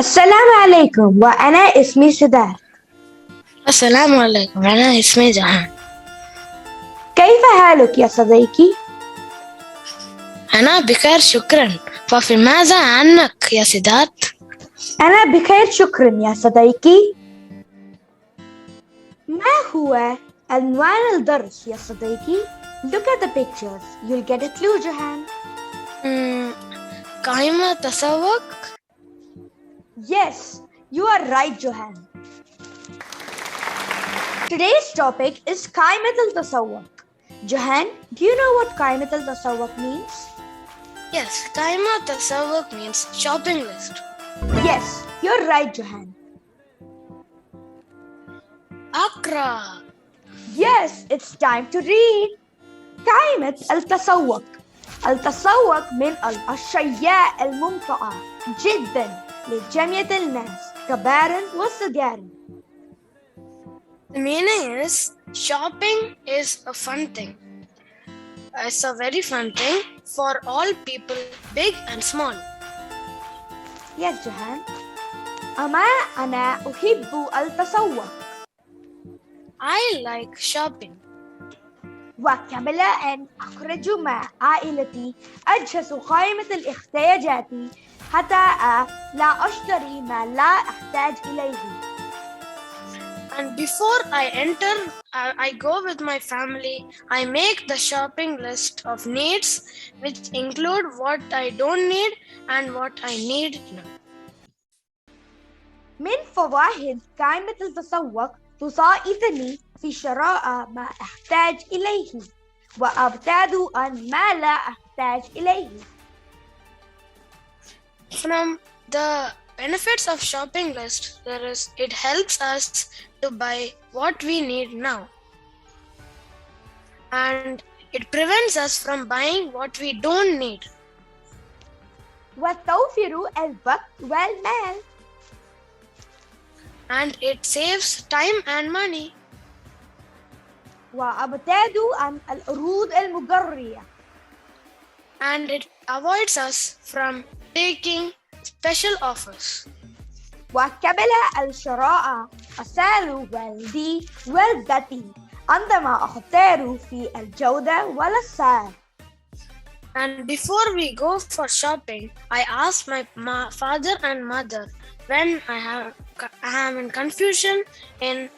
السلام عليكم وأنا اسمي سدار. السلام عليكم، أنا اسمي جهان. كيف حالك يا صديقي؟ أنا بخير شكرا. ففي ماذا عنك يا سداد؟ أنا بخير شكرا يا صديقي. ما هو عنوان الدرس يا صديقي؟ Look at the pictures. You'll get a clue, جهان. قائمة التسوق. Yes, you are right, Johan. Today's topic is قائمة التسوق. Johan, do you know what قائمة التسوق means? Yes, قائمة التسوق means shopping list. Yes, you're right, Johan. أقرأ. Yes, it's time to read. قائمة التسوق. التسوق من الأشياء الممتعة جدا لجميع الناس كبار وصغار. The meaning is shopping is a fun thing. It's a very fun thing for all people, big and small. Yes, جهان. أنا أحب التسوق. I like shopping. وقبل أن أخرج مع عائلتي أجهز قائمة الاحتياجات حتى لا أشتري ما لا أحتاج إليه. And before I go with my family, I make the shopping list of needs, which include what I don't need and what I need now. من فوائد قائمة التسوق تساعدني في شراء ما أحتاج إليه وأبتعد عن ما لا أحتاج إليه. From the benefits of shopping list, it helps us to buy what we need now, and it prevents us from buying what we don't need. وتوفر الوقت والمال. And it saves time and money. وأبتعد عن العروض المغرية. And it avoids us from taking special offers. وقبل الشراء أسأل والدي والدتي عندما أختار في الجودة والسعر. And before we go for shopping, I ask my father and mother when I am in confusion in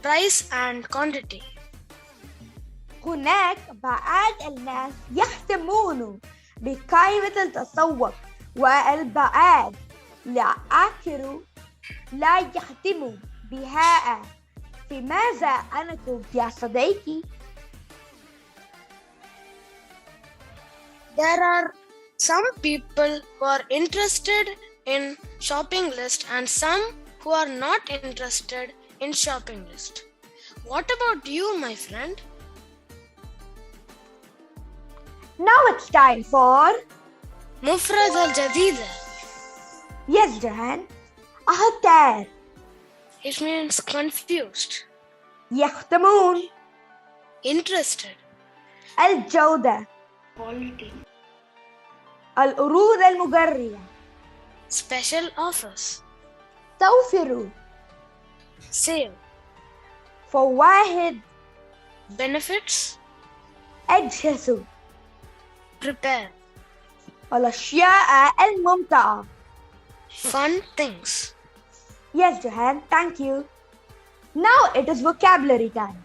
price and quantity. هناك بعض الناس يهتمون بقائمة التسوق والبعض الآخر لا يهتم بها. في ماذا أنتم يا صديقي؟ There are some people who are interested in shopping list and some who are not interested in shopping list. What about you, my friend? Now it's time for مفرد الجديدة. Yes, جهان. أختار. It means confused. يهتمون. Interested. الجودة. Quality. العروض المغرية. Special offers. توفر. Sale. فوائد. Benefits. أجهز. Prepare. الأشياء الممتعة. Fun things. Yes, Johan, thank you. Now it is vocabulary time.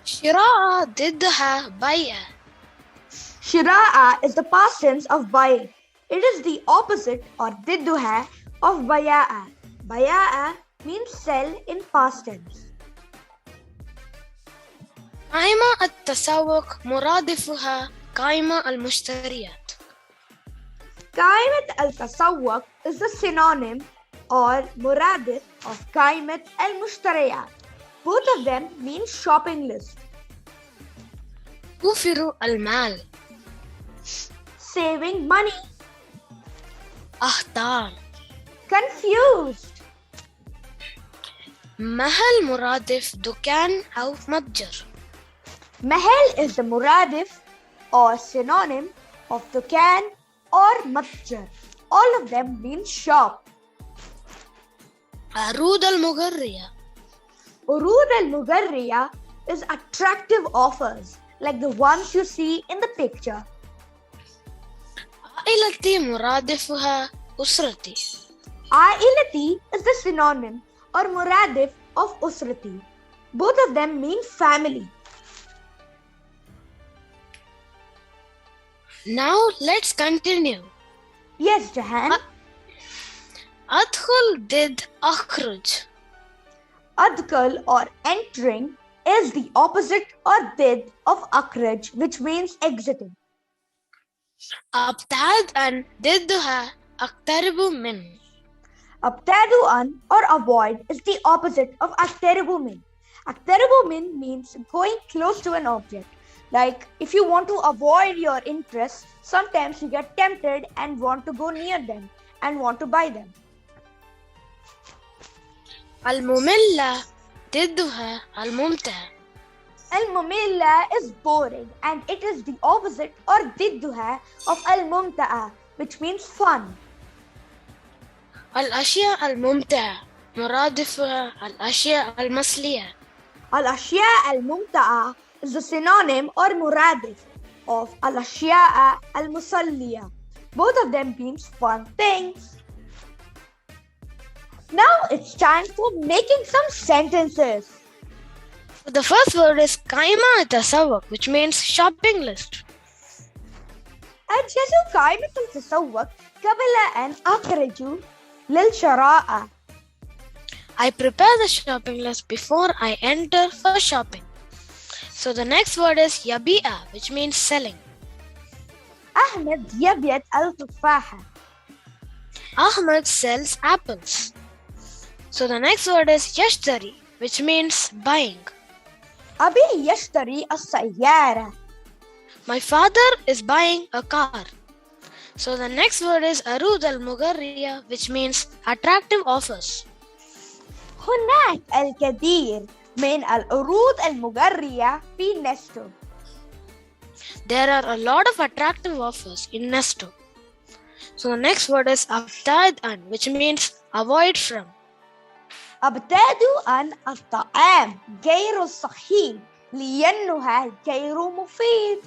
شراء ضدها بيع. شراء is the past tense of buying. It is the opposite or ضدها of بياء. بياء means sell in past tense. قائمة التسوق مرادفها قائمة المشتريات. قائمة التسوق is the synonym or مرادف of قائمة المشتريات. Both of them mean shopping list. توفر المال. Saving money. أخطار. Confused. محل مرادف دكان أو متجر. محل is the مرادف or synonym of دكان or متجر. all of them mean shop. عروض المغرية. عروض المغرية is attractive offers like the ones you see in the picture. عائلتي مرادفها أسرتي. عائلتي is the synonym or muradif of usrati. Both of them mean family. Now let's continue. Yes, Jahan. أدخل ضد أخرج. Adkal or entering is the opposite or did of akhraj, which means exiting. أبتعد عن ضدها أقترب من. Abtadu an or avoid is the opposite of aktaribu min. Aktaribu min means going close to an object. Like if you want to avoid your interests, sometimes you get tempted and want to go near them and want to buy them. المملة ضدها الممتع. Al-mumilla is boring and it is the opposite or didduha of al-mumta'a, which means fun. الأشياء الممتعة مرادفها الأشياء المسلية. Al-ashya al-mumta'a is the synonym or muradif of al-ashya al-musalliya. Both of them means fun things. Now it's time for making some sentences. The first word is قائمة التسوق, which means shopping list. أجهز قائمة التسوق قبل أن أخرج للشراء. I prepare the shopping list before I enter for shopping. So the next word is يبيع, which means selling. أحمد يبيع التفاحة. Ahmed sells apples. So the next word is يشتري, which means buying. أبي يشتري السيارة. My father is buying a car. So the next word is عروض المغرية, which means attractive offers. هناك الكثير من العروض المغرية في نستو. There are a lot of attractive offers in Nesto. So the next word is أبتعد عن, which means avoid from. أبتعد عن الطعام غير الصحي لأنه غير مفيد.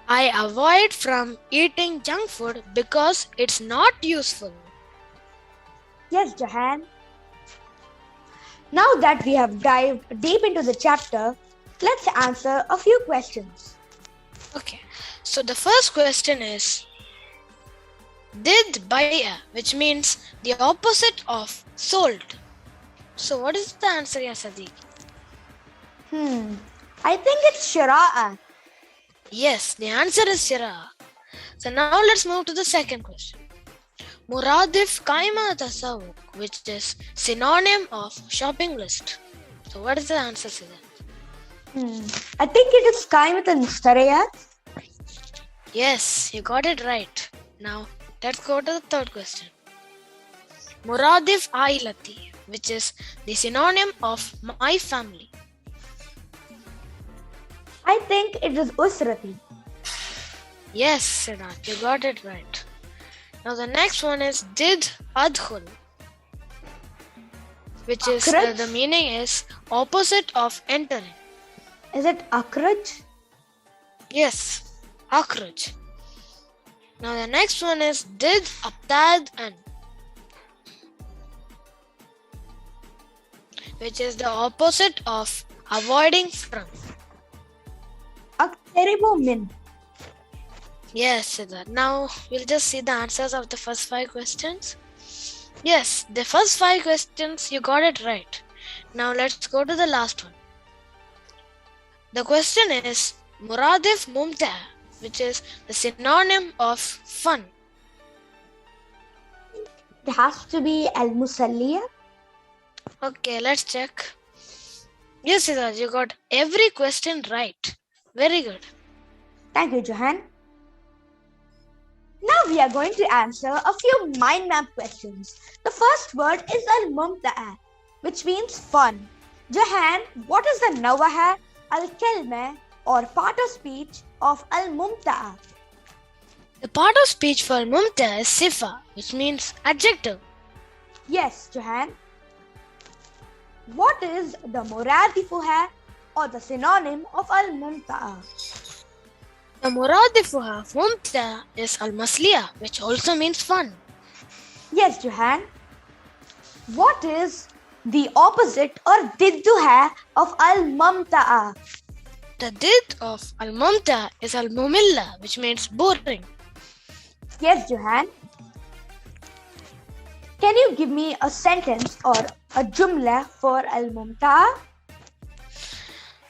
I avoid from eating junk food because it's not useful. Yes, Jahan. Now that we have dived deep into the chapter, let's answer a few questions. Okay, so the first question is did baya, which means the opposite of sold. So what is the answer, ya Sadiq? I think it's shira'a. Yes, the answer is shira. So now let's move to the second question. Muradif قائمة التسوق, which is synonym of shopping list. So what is the answer to that? I think it is قائمة المشتريات. Yes, you got it right. Now let's go to the third question. Muradif عائلتي, which is the synonym of my family. I think it is usrati. Yes, Siddharth, you got it right. Now the next one is did adkhul, which is the meaning is opposite of entering. Is it akraj? Yes, akraj. Now the next one is did abtad an, which is the opposite of avoiding from. Aktaribu min. Yes, Siddharth. Now we'll just see the answers of the first 5 questions. Yes, the first 5 questions you got it right. Now let's go to the last one. The question is Muradif Mumta, which is the synonym of fun. It has to be al-musalliya. Okay, let's check. Yes, Siddharth, you got every question right. Very good. Thank you, Johan. Now we are going to answer a few mind map questions. The first word is al-mumta'a, which means fun. Johan, what is the nawaha, al-kalma or part of speech of al-mumta'a? The part of speech for Mumta is sifa, which means adjective. Yes, Johan. What is the muradifuha or the synonym of al-mumta'a? The muradifuha of Mumta is al-masliya, which also means fun. Yes, Johan. What is the opposite or didduha of al-mumta'a? The did of al-mumta is al-mumilla, which means boring. Yes, Johan. Can you give me a sentence or a jumla for al-mumta'a?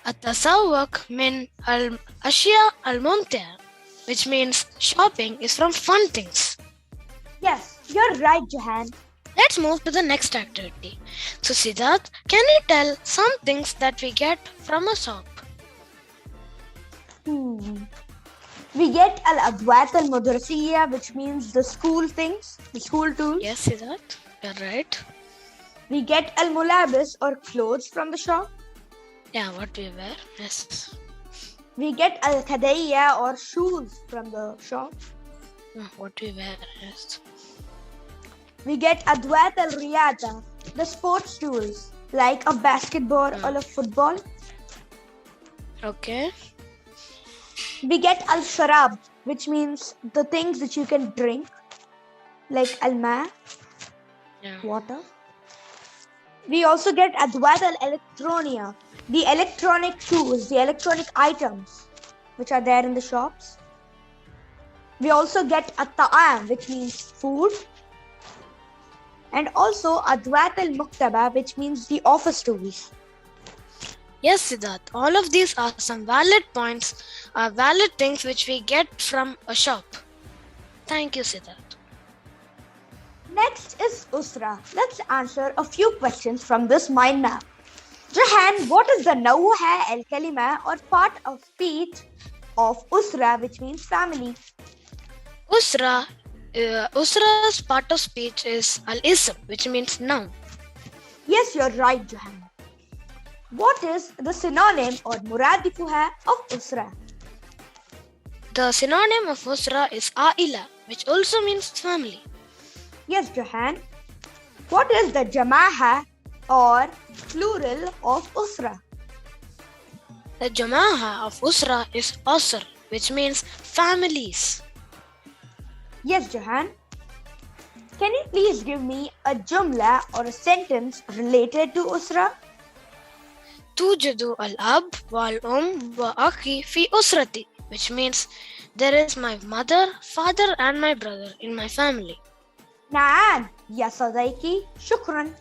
التسوق من الأشياء الممتعة, which means shopping is from fun things. Yes, you're right, Johan. Let's move to the next activity. So Siddharth, can you tell some things that we get from a shop? We get al-adwat al-madrasiyya, which means the school things, the school tools. Yes, Siddharth, you're right. We get al-mulabis or clothes from the shop. Yeah, what we wear. Yes. We get al-khadayya or shoes from the shop. What we wear. Yes. We get adwat al-riyata, the sports tools, like a basketball or a football. Okay. We get al-sharab, which means the things that you can drink, like al-ma, water. We also get adwat al-electronia, the electronic tools, the electronic items, which are there in the shops. We also get at-ta'am, which means food. And also adwat al-muktaba, which means the office tools. Yes, Siddharth, all of these are some valid points, valid things which we get from a shop. Thank you, Siddharth. Next is Usra. Let's answer a few questions from this mind map. Jahan, what is the nawha al-kalima or part of speech of Usra, which means family? Usra's part of speech is al-ism, which means noun. Yes, you're right, Jahan. What is the synonym or muradifuha of Usra? The synonym of Usra is a'ila, which also means family. Yes, Jahan. What is the jamaha or plural of Usra? The jamaha of Usra is asr, which means families. Yes, Jahan. Can you please give me a jumla or a sentence related to Usra? توجد الأب والأم وأخي في أسرتي, which means there is my mother, father and my brother in my family. نعم يا صديقي شكرا.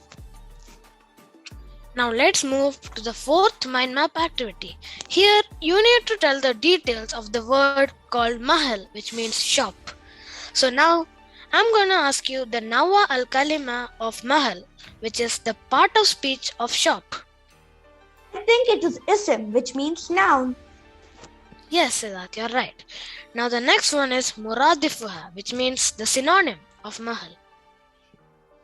Now let's move to the fourth mind map activity. Here you need to tell the details of the word called mahal, which means shop. So now I'm gonna ask you the nawa al-kalima of mahal, which is the part of speech of shop. I think it is ism, which means noun. Yes, Siddharth, you're right. Now the next one is muradifuha, which means the synonym of mahal.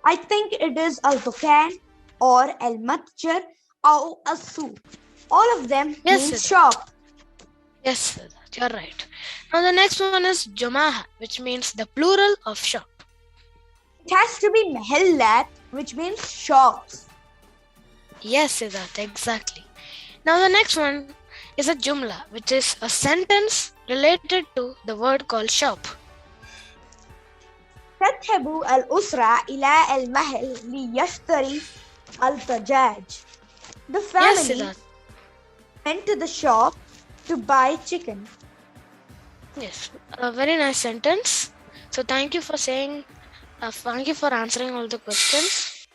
I think it is al-dukan or al-matjar or al-souk. All of them mean shop. Yes, Siddharth, you're right. Now the next one is jamaha, which means the plural of shop. It has to be mahallat, which means shops. Yes, Siddharth, exactly. Now the next one is a jumla, which is a sentence related to the word called shop. تذهب الأسرة إلى المهل ليشتري الدجاج. The family went to the shop to buy chicken. Yes, a very nice sentence. So thank you for answering all the questions.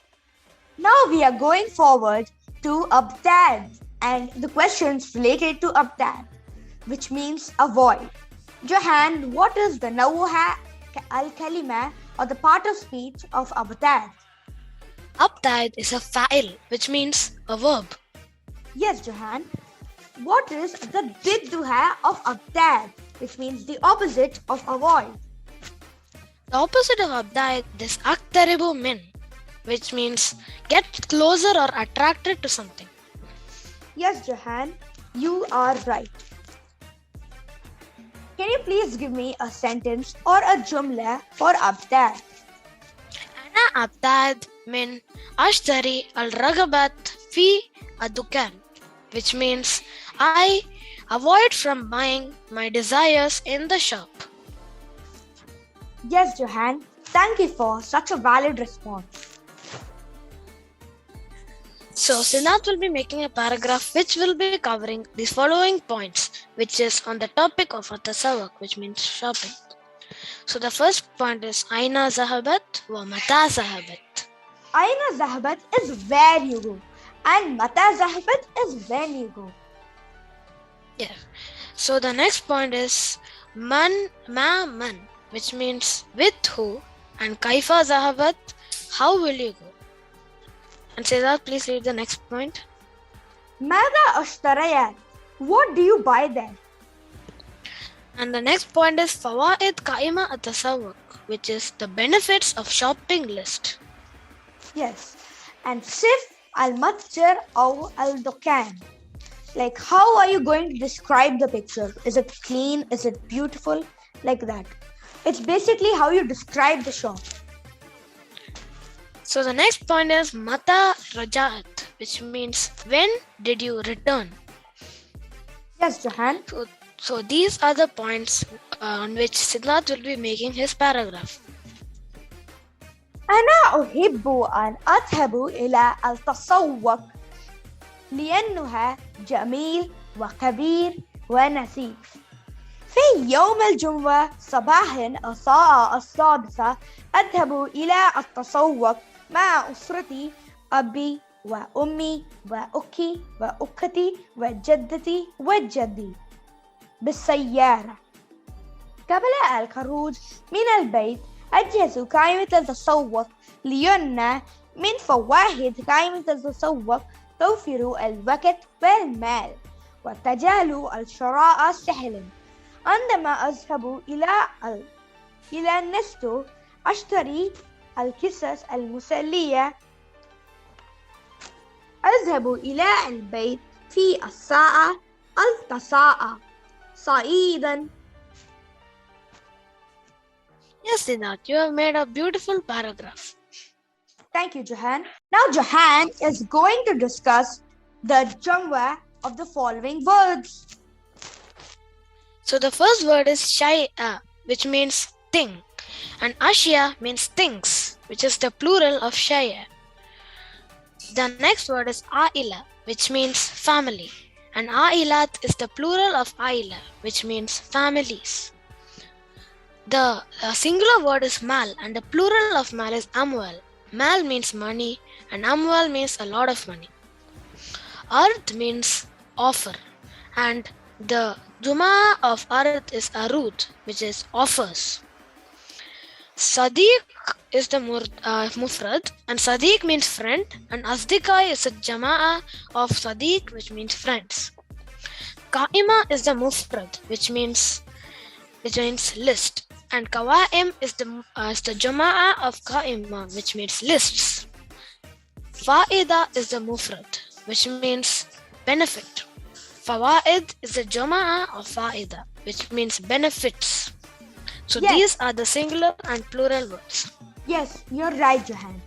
Now we are going forward to abtad and the questions related to abtad, which means avoid. Jahan, what is the nawha al-kalima or the part of speech of abtad? Abtad is a fa'il, which means a verb. Yes, Jahan. What is the didduha of abtad, which means the opposite of avoid? The opposite of abtad is aqtaribu min, which means get closer or attracted to something. Yes, Jahan, you are right. can you please give me a sentence or a jumla for أبتعد? أنا أبتعد من أشتري الرغبات في الدكان, which means I avoid from buying my desires in the shop. Yes, Johan. Thank you for such a valid response. So Siddharth will be making a paragraph which will be covering these following points, which is on the topic of التسوق, which means shopping. So the first point is أين ذهبت ومتى ذهبت. أين ذهبت is where you go, and متى ذهبت is when you go. Yeah. So the next point is من which means with who, and كيف ذهبت, how will you go. And Siddharth, please read the next point. ماذا اشتريت? What do you buy there? And the next point is فوائد قائمة التسوق, which is the benefits of shopping list. Yes. And صف المتجر أو الدكان. Like, how are you going to describe the picture? Is it clean? Is it beautiful? Like that. It's basically how you describe the shop. So the next point is متى رجعت, which means when did you return. Yes, Johan. So these are the points on which Siddharth will be making his paragraph. أنا أحب أن أذهب إلى التسوق لأنها جميل وكبير ونسيف. في يوم الجمعة صباحا الساعة 6 أذهب إلى التسوق مع أسرتي، أبي وأمي وأخي وأختي وجدتي وجدي بالسيارة. قبل الخروج من البيت أجهز قائمة التسوق لأن من فوائد قائمة التسوق توفر الوقت والمال وتجعل الشراء سهلا. عندما أذهب إلى النستو أشتري القصص المسلية. أذهب إلى البيت في الساعة 9 صعيدا. Yes, Siddharth, you have made a beautiful paragraph. Thank you, Johan. Now Johan is going to discuss the genre of the following words. So the first word is shay'a, which means thing, and ashya means things, which is the plural of shay'a. The next word is aila, which means family, and ailat is the plural of aila, which means families. The singular word is mal, and the plural of mal is amwal. Mal means money, and amwal means a lot of money. Ard means offer, and the juma of ard is arud, which is offers. Sadiq is the mufrad, and Sadiq means friend, and Asdika is a jama'a of Sadiq, which means friends. Qa'ima is the mufrad, which means list, and Qawa'im is the jama'a of Qa'ima, which means lists. Fa'ida is the mufrad, which means benefit. Fawaid is the jama'a of fa'ida, which means benefits. So yes. These are the singular and plural words. Yes, you're right, Johan.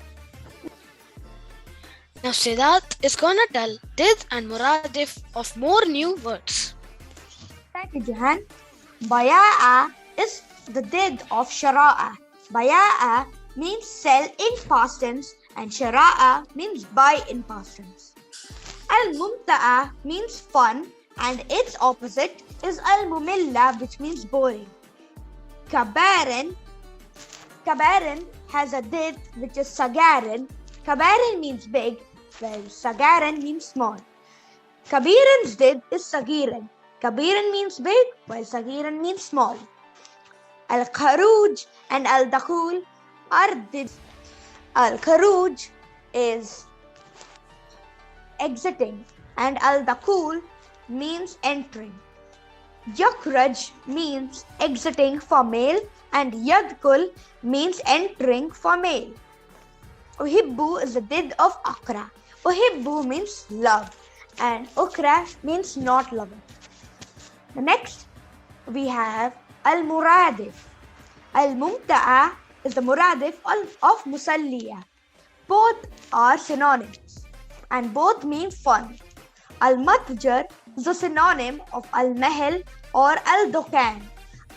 Now Siddharth is gonna tell did and muradif of more new words. Thank you, Johan. Baya'a is the did of shara'a. Baya'a means sell in past tense, and shara'a means buy in past tense. Al-mumta'a means fun, and its opposite is al-mumilla, which means boring. Kabaran has a did, which is sagaran. Kabaran means big, while sagaran means small. Kabiran's did is sagiran. Kabiran means big, while sagiran means small. Al-kharuj and al-dakhul are dids. Al-kharuj is exiting, and al-dakhul means entering. Yakhraj means exiting for male, and yadkul means entering for male. Uhibbu is the did of akra. Uhibbu means love, and ukra means not loving. The next we have المرادف. الممتعة is the muradif of مسلية. Both are synonyms and both mean fun. المتجر is a synonym of المهل or الدكان.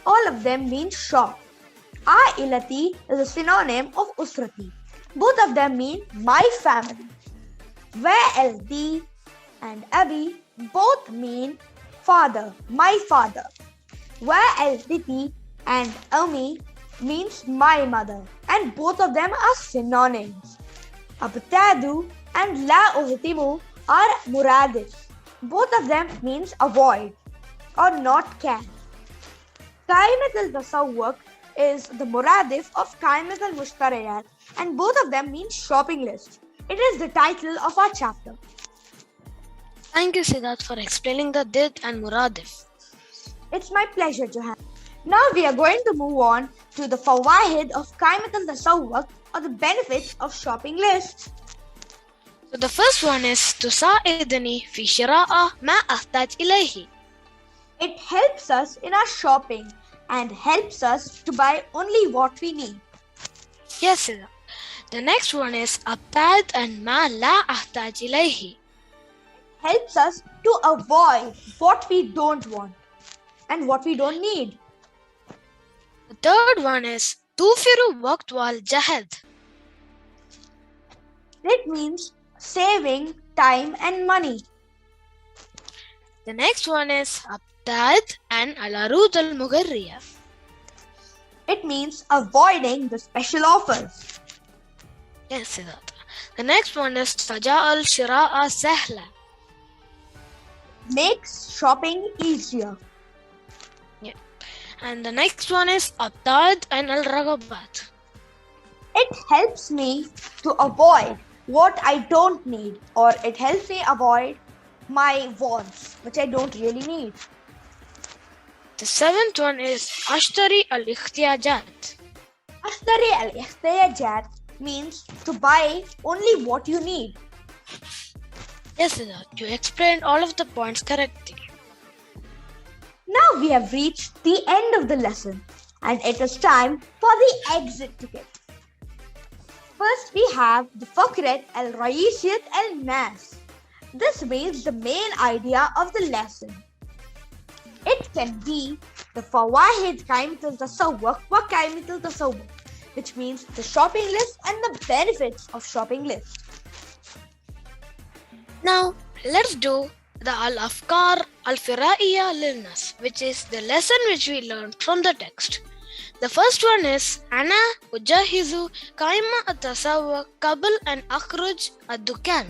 All of them mean shop. عائلتي is a synonym of أسرتي. Both of them mean my family. والدي and أبي both mean father, my father. والدتي and أمي means my mother, and both of them are synonyms. أبتعد and لا أهتم are مرادف. Both of them means avoid or not can. قائمة التسوق is the muradif of قائمة المشتريات, and both of them mean shopping list. It is the title of our chapter. Thank you, Siddharth, for explaining the did and muradif. It's my pleasure, Johan. Now we are going to move on to the fawaid of قائمة التسوق, or the benefits of shopping lists. So the first one is تساعدني في شراء ما أحتاج إليه. It helps us in our shopping and helps us to buy only what we need. Yes, Siddharth. The next one is أبتعد عن ما لا أحتاج إليه. Helps us to avoid what we don't want and what we don't need. The third one is توفر وقت والجهد. It means saving time and money. The next one is أبتعد عن العروض المغرية. It means avoiding the special offers. Yes, Siddharth. The next one is تجعل شراء سهلة. Makes shopping easier. And the next one is أبتعد عن الرغبات. It helps me to avoid what I don't need, or it helps me avoid my wants, which I don't really need. The seventh one is أشتري الاحتياجات. أشتري الاحتياجات means to buy only what you need. Yes, Siddharth, you explained all of the points correctly. Now we have reached the end of the lesson, and it is time for the exit ticket. First we have the فقرة الرئيسية الماس. This means the main idea of the lesson. It can be the فواهد قائمة التسوق وقائمة التسوق, which means the shopping list and the benefits of shopping list. Now let's do the الأفكار الفرائية للناس, which is the lesson which we learned from the text. The first one is أنا أجهز قائمة التسوق قبل أن أخرج الدكان,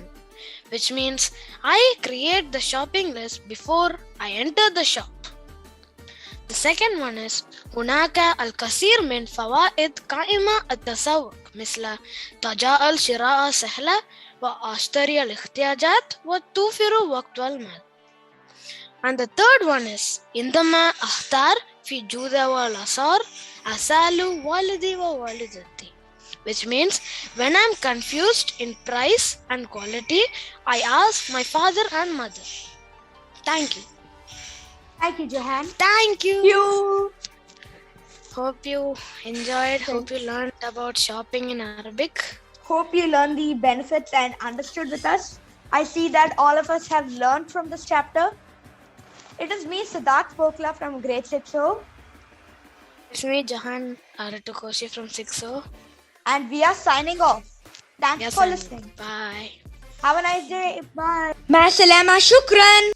which means I create the shopping list before I enter the shop. The second one is هناك الكثير من فوائد قائمة التسوق مثل تجعل شراء سهلة وأشتري الاحتياجات وتوفر وقت والمال. And the third one is عندما أختار في جودة والآثار أسأل والدي ووالدتي, which means when I'm confused in price and quality, I ask my father and mother. Thank you. Thank you, Johan. Thank you. You. Hope you enjoyed. Hope you learned about shopping in Arabic. Hope you learned the benefits and understood with us. I see that all of us have learned from this chapter. It is me, Siddharth Pokla from grade 6O. It's me, Jahan Aratukoshi from 6O. And we are signing off. Thanks for listening. Bye. Have a nice day. Bye. مع السلامة. شكرا.